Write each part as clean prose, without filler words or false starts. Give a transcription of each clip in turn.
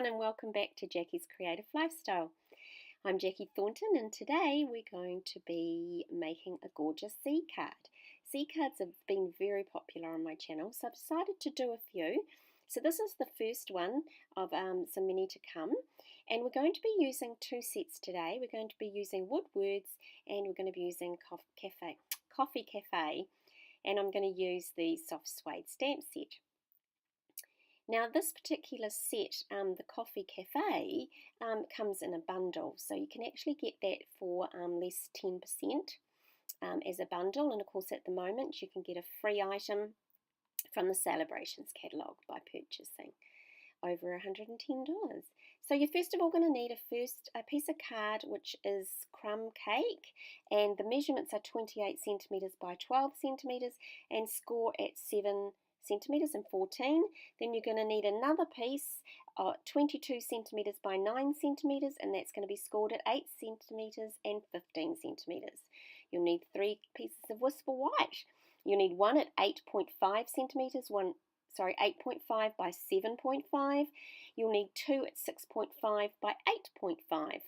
everyone and welcome back to Jackie's Creative Lifestyle. I'm Jackie Thornton and today we're going to be making a gorgeous C card. C cards have been very popular on my channel, so I've decided to do a few. So this is the first one of some many to come, and we're going to be using two sets today. We're going to be using Wood Words and we're going to be using Coffee Cafe, and I'm going to use the soft suede stamp set. Now this particular set, the Coffee Cafe, comes in a bundle, so you can actually get that for less 10% as a bundle, and of course at the moment you can get a free item from the Celebrations catalogue by purchasing over $110. So you're first of all going to need a piece of card which is crumb cake, and the measurements are 28 centimetres by 12 centimetres and score at 7 centimetres and 14. Then you're going to need another piece 22 centimetres by 9 centimetres, and that's going to be scored at 8 centimetres and 15 centimetres. You'll need 3 pieces of whisper white. You need one at 8.5 centimetres, 8.5 by 7.5. You'll need 2 at 6.5 by 8.5.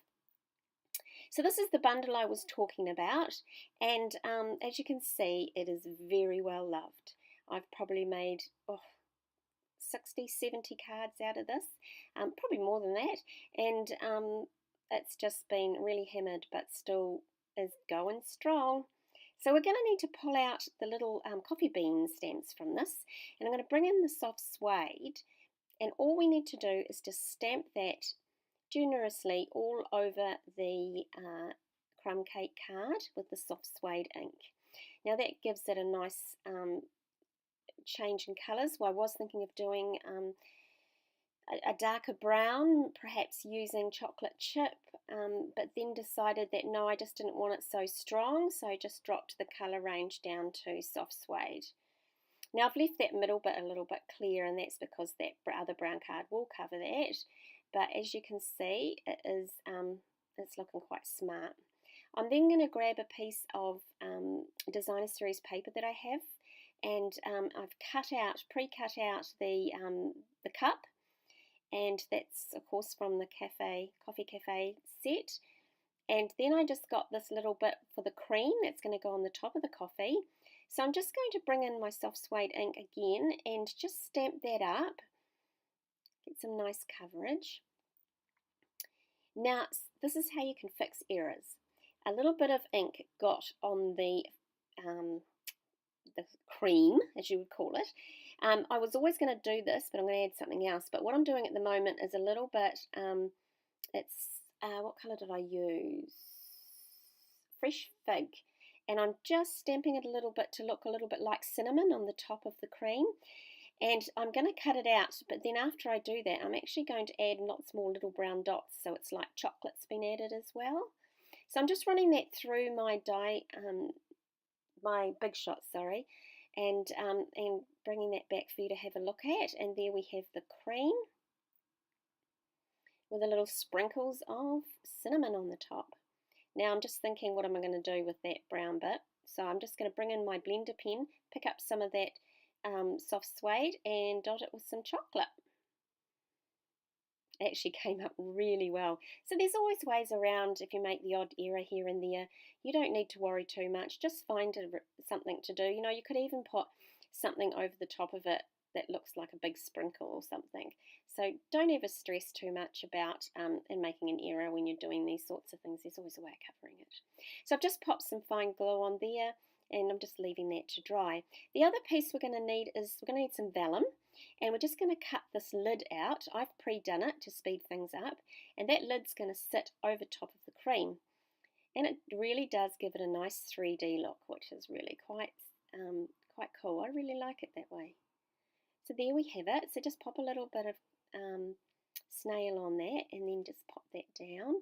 So this is the bundle I was talking about, and as you can see, it is very well loved. I've probably made 60, 70 cards out of this, probably more than that, and it's just been really hammered but still is going strong. So we're going to need to pull out the little coffee bean stamps from this, and I'm going to bring in the soft suede, and all we need to do is just stamp that generously all over the crumb cake card with the soft suede ink. Now that gives it a nice change in colours. Well, I was thinking of doing a darker brown, perhaps using chocolate chip, but then decided that no, I just didn't want it so strong, so I just dropped the colour range down to soft suede. Now I've left that middle bit a little bit clear, and that's because that other brown card will cover that, but as you can see, it's looking quite smart. I'm then going to grab a piece of designer series paper that I have, and I've pre-cut out the cup, and that's of course from the Coffee Cafe set. And then I just got this little bit for the cream that's going to go on the top of the coffee. So I'm just going to bring in my soft suede ink again and just stamp that up, get some nice coverage. Now this is how you can fix errors. A little bit of ink got on the cream, as you would call it. I was always going to do this, but I'm going to add something else. But what I'm doing at the moment is a little bit, what colour did I use? Fresh fig. And I'm just stamping it a little bit to look a little bit like cinnamon on the top of the cream. And I'm going to cut it out, but then after I do that, I'm actually going to add lots more little brown dots, so it's like chocolate's been added as well. So I'm just running that through my my Big Shot, and bringing that back for you to have a look at. And there we have the cream with the little sprinkles of cinnamon on the top. Now I'm just thinking, what am I going to do with that brown bit? So I'm just going to bring in my blender pen, pick up some of that soft suede and dot it with some chocolate. It actually came up really well. So there's always ways around. If you make the odd error here and there, you don't need to worry too much. Just find something to do. You know, you could even put something over the top of it that looks like a big sprinkle or something. So don't ever stress too much about and making an error when you're doing these sorts of things. There's always a way of covering it. So I've just popped some fine glue on there, and I'm just leaving that to dry. The other piece we're going to need is some vellum, and we're just going to cut this lid out. I've pre-done it to speed things up, and that lid's going to sit over top of the cream, and it really does give it a nice 3D look, which is really quite cool. I really like it that way. So there we have it. So just pop a little bit of snail on that, and then just pop that down.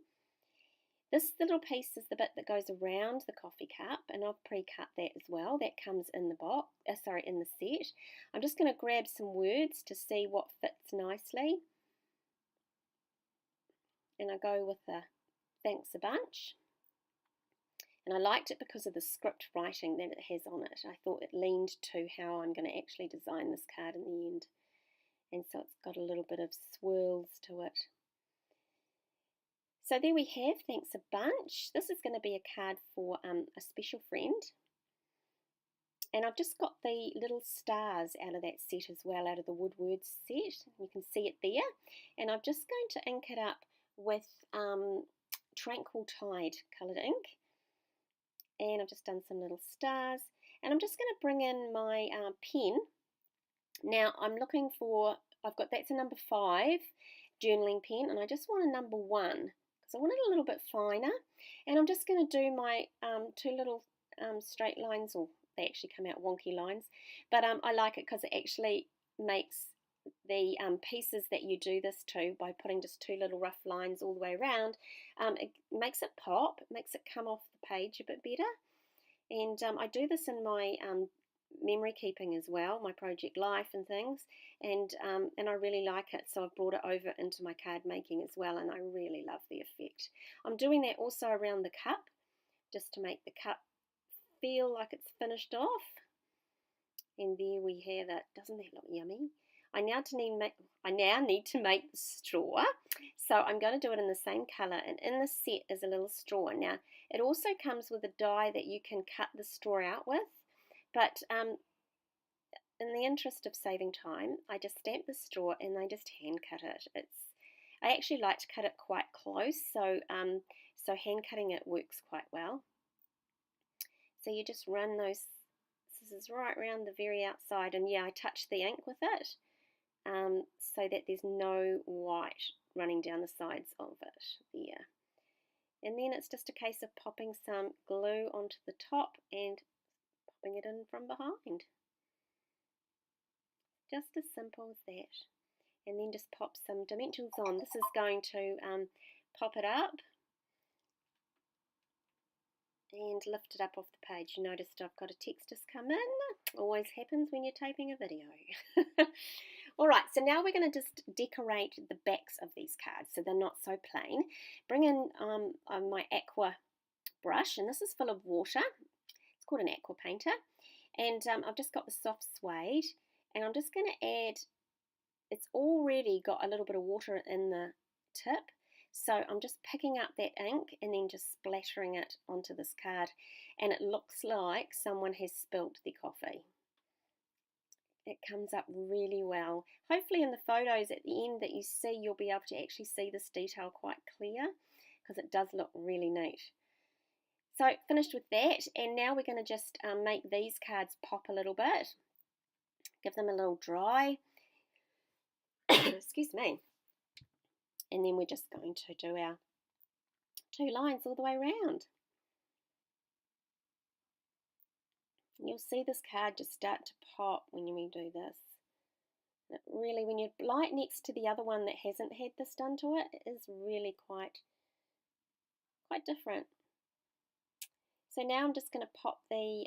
This little piece is the bit that goes around the coffee cup, and I've pre-cut that as well. That comes in the in the set. I'm just going to grab some words to see what fits nicely, and I go with the thanks a bunch. And I liked it because of the script writing that it has on it. I thought it leaned to how I'm going to actually design this card in the end. and so it's got a little bit of swirls to it. So there we have, thanks a bunch. This is going to be a card for a special friend. And I've just got the little stars out of that set as well, out of the Wood Words set. You can see it there. And I'm just going to ink it up with Tranquil Tide coloured ink. And I've just done some little stars. And I'm just going to bring in my pen. Now I'm looking for, that's a number 5 journaling pen, and I just want a number 1 because I want it a little bit finer. And I'm just going to do my 2 little straight lines, or they actually come out wonky lines, but I like it because it actually makes the pieces that you do this to, by putting just 2 little rough lines all the way around, it makes it pop, it makes it come off the page a bit better. And I do this in my memory keeping as well, my project life and things, and I really like it, so I've brought it over into my card making as well, and I really love the effect. I'm doing that also around the cup, just to make the cup feel like it's finished off. And there we have it. Doesn't that look yummy? I now need to make the straw, so I'm going to do it in the same colour, and in the set is a little straw. Now it also comes with a die that you can cut the straw out with, but in the interest of saving time, I just stamp the straw and I just hand cut it. I actually like to cut it quite close, so hand cutting it works quite well. So you just run those scissors right around the very outside, and yeah, I touch the ink with it so that there's no white running down the sides of it there. And then it's just a case of popping some glue onto the top and popping it in from behind. Just as simple as that. And then just pop some dimensionals on. This is going to pop it up and lift it up off the page. You noticed I've got a text just come in. Always happens when you're taping a video. Alright, so now we're going to just decorate the backs of these cards so they're not so plain. Bring in my Aqua brush, and this is full of water. It's called an Aqua Painter. And I've just got the soft suede, and I'm just going to add, it's already got a little bit of water in the tip, so I'm just picking up that ink and then just splattering it onto this card, and it looks like someone has spilt their coffee. It comes up really well. Hopefully in the photos at the end that you see, you'll be able to actually see this detail quite clear, because it does look really neat. So finished with that, and now we're going to just make these cards pop a little bit. Give them a little dry. Excuse me. And then we're just going to do our 2 lines all the way around. You'll see this card just start to pop when we do this. It really, when you're right next to the other one that hasn't had this done to it, it is really quite different. So now I'm just going to pop the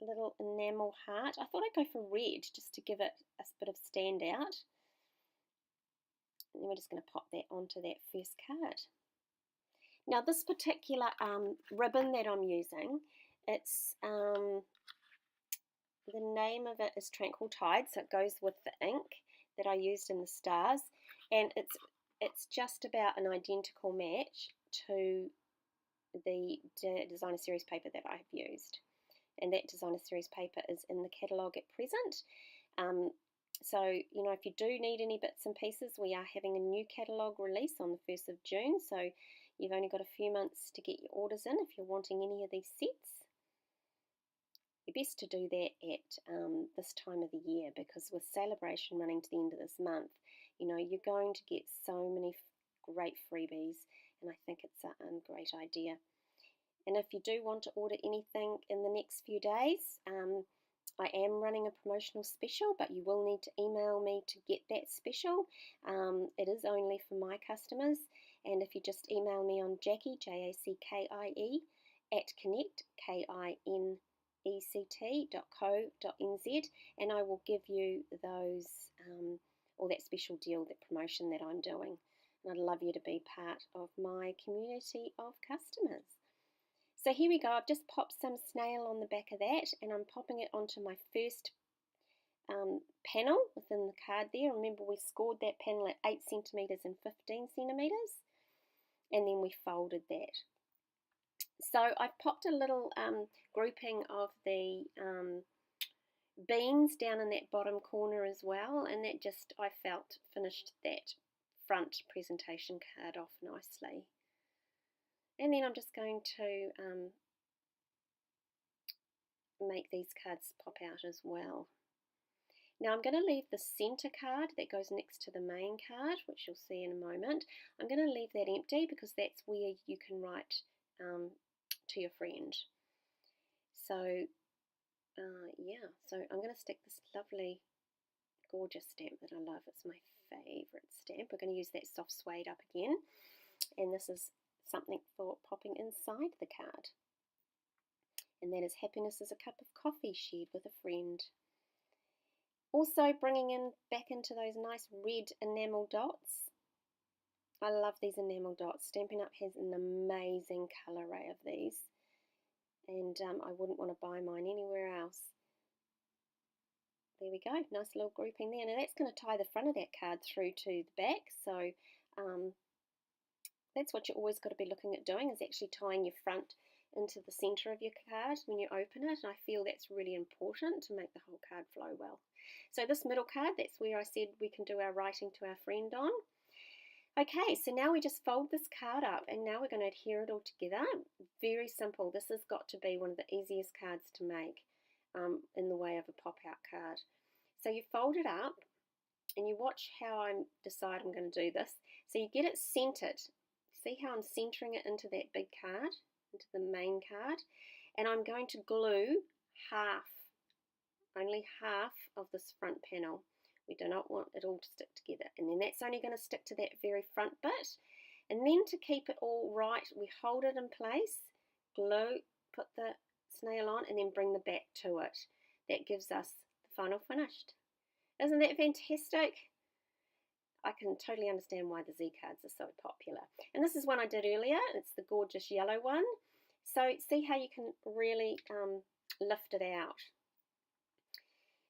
little enamel heart. I thought I'd go for red just to give it a bit of standout. And then we're just going to pop that onto that first card. Now this particular ribbon that I'm using, it's the name of it is Tranquil Tide, so it goes with the ink that I used in the stars, and it's just about an identical match to the designer series paper that I have used, and that designer series paper is in the catalogue at present. So you know, if you do need any bits and pieces, we are having a new catalogue release on the 1st of June, so you've only got a few months to get your orders in if you're wanting any of these sets. You're best to do that at this time of the year, because with celebration running to the end of this month, you know, you're going to get so many great freebies, and I think it's a great idea. And if you do want to order anything in the next few days, I am running a promotional special, but you will need to email me to get that special. It is only for my customers, and if you just email me on Jackie, Jackie, at connect, kinect.co.nz, and I will give you those, or that special deal, that promotion that I'm doing. And I'd love you to be part of my community of customers. So here we go, I've just popped some snail on the back of that, and I'm popping it onto my first panel within the card there. Remember, we scored that panel at 8 centimetres and 15 centimetres, and then we folded that. So I've popped a little grouping of the beans down in that bottom corner as well, and that just, I felt, finished that front presentation card off nicely. And then I'm just going to make these cards pop out as well. Now I'm going to leave the centre card that goes next to the main card, which you'll see in a moment. I'm going to leave that empty because that's where you can write to your friend. So yeah, so I'm going to stick this lovely gorgeous stamp that I love. It's my favourite stamp. We're going to use that soft suede up again, and this is something for popping inside the card, and that is happiness is a cup of coffee shared with a friend. Also bringing in back into those nice red enamel dots. I love these enamel dots. Stampin' Up has an amazing colour array of these, and I wouldn't want to buy mine anywhere else. There we go, nice little grouping there. Now that's going to tie the front of that card through to the back, so that's what you always got to be looking at doing, is actually tying your front into the centre of your card when you open it, and I feel that's really important to make the whole card flow well. So this middle card, that's where I said we can do our writing to our friend on. Okay, so now we just fold this card up, and now we're going to adhere it all together. Very simple. This has got to be one of the easiest cards to make in the way of a pop-out card. So you fold it up, and you watch how I decide I'm going to do this. So you get it centered. See how I'm centering it into that big card, into the main card, and I'm going to glue only half of this front panel. We do not want it all to stick together, and then that's only going to stick to that very front bit. And then to keep it all right, we hold it in place, glue, put the snail on, and then bring the back to it. That gives us the final finished. Isn't that fantastic? I can totally understand why the Z cards are so popular. And this is one I did earlier. It's the gorgeous yellow one. So see how you can really lift it out.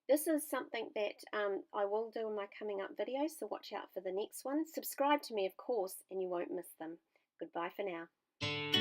This is something that I will do in my coming up videos, so watch out for the next one. Subscribe to me, of course, and you won't miss them. Goodbye for now.